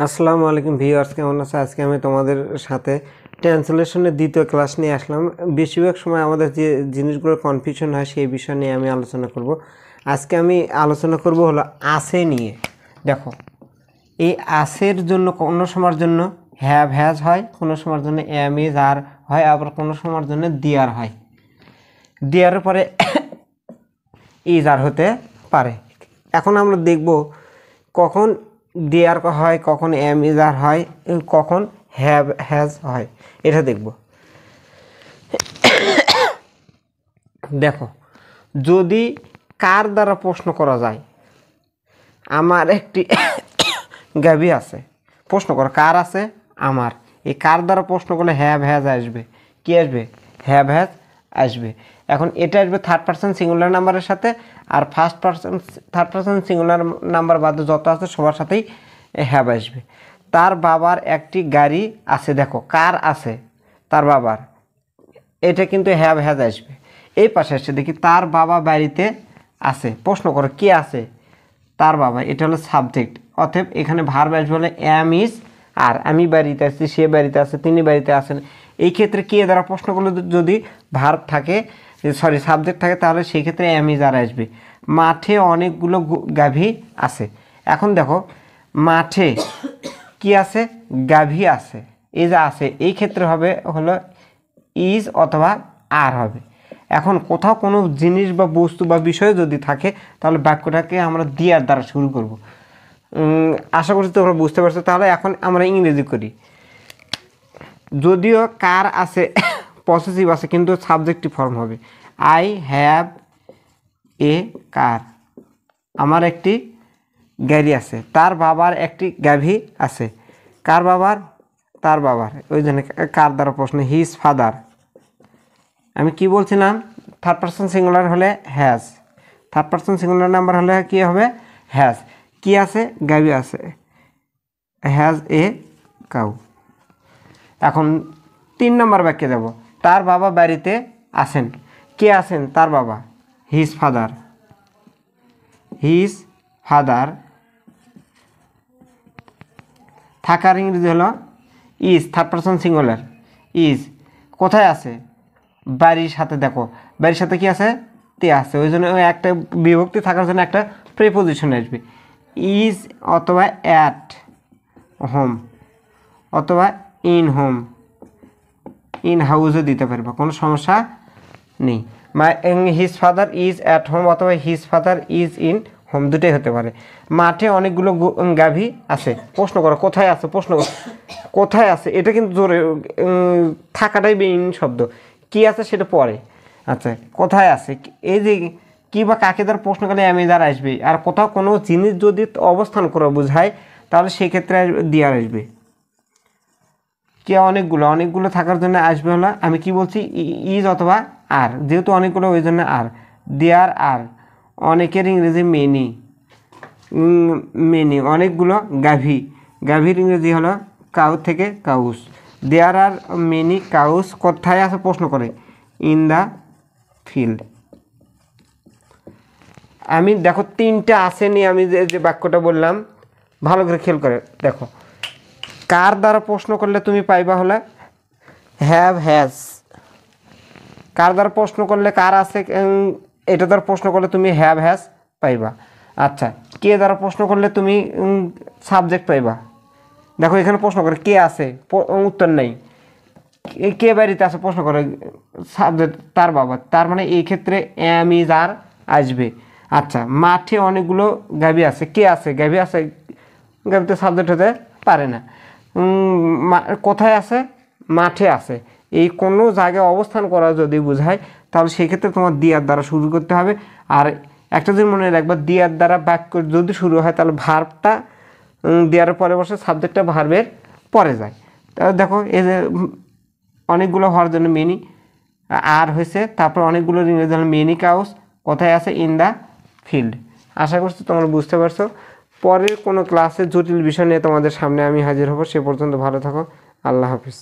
আসসালামু আলাইকুম ভিউয়ার্স, কেমন আছো? আজকে আমি তোমাদের সাথে ট্রান্সলেশনের দ্বিতীয় ক্লাস নিয়ে আসলাম। বেশিরভাগ সময় আমাদের যে জিনিসগুলো কনফিউশন হয় সেই বিষয় নিয়ে আমি আলোচনা করব। আজকে আমি আলোচনা করব হলো আসে নিয়ে। দেখো, এই আসের জন্য কোনো সময়ের জন্য হ্যাভ হ্যাজ হয়, কোনো সময়ের জন্য এম ইজ আর হয়, আবার কোনো সময়ের জন্য দিয়ার হয়। দিয়ারের পরে ইজ আর হতে পারে। এখন আমরা দেখব কখন দেয়ার হয়, কখন এম ইজ আর হয়, কখন হ্যাভ হ্যাজ হয়, এটা দেখব। দেখো, যদি কার দ্বারা প্রশ্ন করা যায়, আমার একটি গাভী আছে, প্রশ্ন করো কার আছে, আমার। এই কার দ্বারা প্রশ্ন করলে হ্যাভ হ্যাজ আসবে। কি আসবে? হ্যাভ হ্যাজ আসবে। এখন এটা আসবে থার্ড পারসন সিঙ্গুলার নাম্বারের সাথে, আর থার্ড পারসন সিঙ্গুলার নাম্বার বাদে যত আছে সবার সাথেই হ্যাভ আসবে। তার বাবার একটি গাড়ি আছে। দেখো, কার আছে, তার বাবার, এটা কিন্তু হ্যাভ হ্যাজ আসবে। এই পাশে আসছে, দেখি তার বাবা বাড়িতে আছে। প্রশ্ন করো কে আছে, তার বাবা, এটা হলো সাবজেক্ট। অতএব এখানে ভার্ব আসবে বলে এম ইজ আর। আমি বাড়িতে আছি, সে বাড়িতে আছে, তিনি বাড়িতে আছেন। এই ক্ষেত্রে কে দ্বারা প্রশ্ন করলে যদি ভার্ব থাকে, সাবজেক্ট থাকে, তাহলে সেই ক্ষেত্রে এম ইজ আর আসবে। মাঠে অনেকগুলো গাভী আছে। এখন দেখো, মাঠে কি আছে? গাভী আছে। এই যে আছে, এই ক্ষেত্রে হবে হলো ইজ অথবা আর হবে। এখন কোথাও কোনো জিনিস বা বস্তু বা বিষয় যদি থাকে, তাহলে বাক্যটাকে আমরা দিয়ার দ্বারা শুরু করব। আশা করছি তোমরা বুঝতে পারছো। তাহলে এখন আমরা ইংরেজি করি। যদিও কার আছে পসেসিভ আছে, কিন্তু সাবজেক্টিভ ফর্ম হবে। আই হ্যাভ এ কার। আমার একটি গাড়ি আছে। তার বাবার একটি গাভী আছে। কার বাবার? তার বাবার। ওই জন্য কার দ্বারা প্রশ্ন, হিজ ফাদার। আমি কি বলছিলাম? থার্ড পারসন সিঙ্গুলার হলে has, third person singular number হলে কি হবে? হ্যাজ। কি আছে? গাভী আছে। Has a cow. এখন 3 নম্বর বাক্যে যাব। তার বাবা বাড়িতে আছেন। কে আছেন? তার বাবা, হিজ ফাদার। His father. থাকার ইংরেজি হলো is, third person singular is. কোথায় আছে? বাড়ির সাথে। দেখো, বাড়ির সাথে কি আছে? তে আছে। ওই জন্য একটা বিভক্তি থাকার জন্য একটা প্রিপোজিশন আসবে। ইজ অথবা অ্যাট হোম অথবা ইন হোম, ইন হাউসও দিতে পারবে, কোনো সমস্যা নেই। His father is at home অথবা his father is in home, দুটোই হতে পারে। মাঠে অনেকগুলো গাভী আছে। প্রশ্ন করো কোথায় আছে, প্রশ্ন করো কোথায় আছে। এটা কিন্তু জোরে থাকাটাই মেইন শব্দ। কি আছে সেটা পরে। আচ্ছা, কোথায় আছে, এই যে কি বা কাকে দ্বারা প্রশ্ন করলে আমি দ্বারা আসবে। আর কোথাও কোনো জিনিস যদি অবস্থান করে বোঝায়, তাহলে সেই ক্ষেত্রে দিয়ার আসবে। কে অনেকগুলো থাকার জন্য আসবে হলো, আমি কি বলছি, ইজ অথবা আর। যেহেতু অনেকগুলো ওই জন্য আর। দেয়ার আর। অনেকের ইংরেজি মেনি। মেনি। অনেকগুলো গাভী। গাভীর ইংরেজি হলো কাউ থেকে cows. There are many cows. কোথায় আছে প্রশ্ন করে? In the field. আমি দেখো 3টা আসেনি, আমি যে বাক্যটা বললাম ভালো করে খেয়াল করে দেখো। কার দ্বারা প্রশ্ন করলে তুমি পাইবা হলে হ্যাভ হ্যাজ। কার দ্বারা প্রশ্ন করলে কার আছে, এটা দ্বারা প্রশ্ন করলে তুমি হ্যাভ হ্যাজ পাইবা। আচ্ছা, কে দ্বারা প্রশ্ন করলে তুমি সাবজেক্ট পাইবা। দেখো, এখানে প্রশ্ন করে কে আছে, উত্তর নেই। কে বাড়িতে আছে, প্রশ্ন করে সাবজেক্ট তার বাবা। তার মানে এই ক্ষেত্রে এম ইজ আর আসবে। আচ্ছা, মাঠে অনেকগুলো গাভী আছে। কে আছে? গাভী আছে। গাভীতে সাবজেক্ট হতে পারে না। কোথায় আছে? মাঠে আছে। এই কোনো জায়গায় অবস্থান করা যদি বোঝায়, তাহলে সেই ক্ষেত্রে তোমার দিয়ার দ্বারা শুরু করতে হবে। আর একটা জিনিস মনে রাখবা, দিয়ার দ্বারা বাক্য যদি শুরু হয়, তাহলে ভার্বটা দেওয়ার পরে বসে, সাবজেক্টটা ভার্বের পরে যায়। তাহলে দেখো, এই যে অনেকগুলো হওয়ার জন্য মেনি আর হয়েছে, তারপর অনেকগুলো ইংরেজি হলো মেনি কাউস। কোথায় আছে? In the field. আশা করছি তোমরা বুঝতে পারছো। পরের কোনো ক্লাসে জটিল বিষয় নিয়ে তোমাদের সামনে আমি হাজির হব। সে পর্যন্ত ভালো থাকো। আল্লাহ হাফিজ।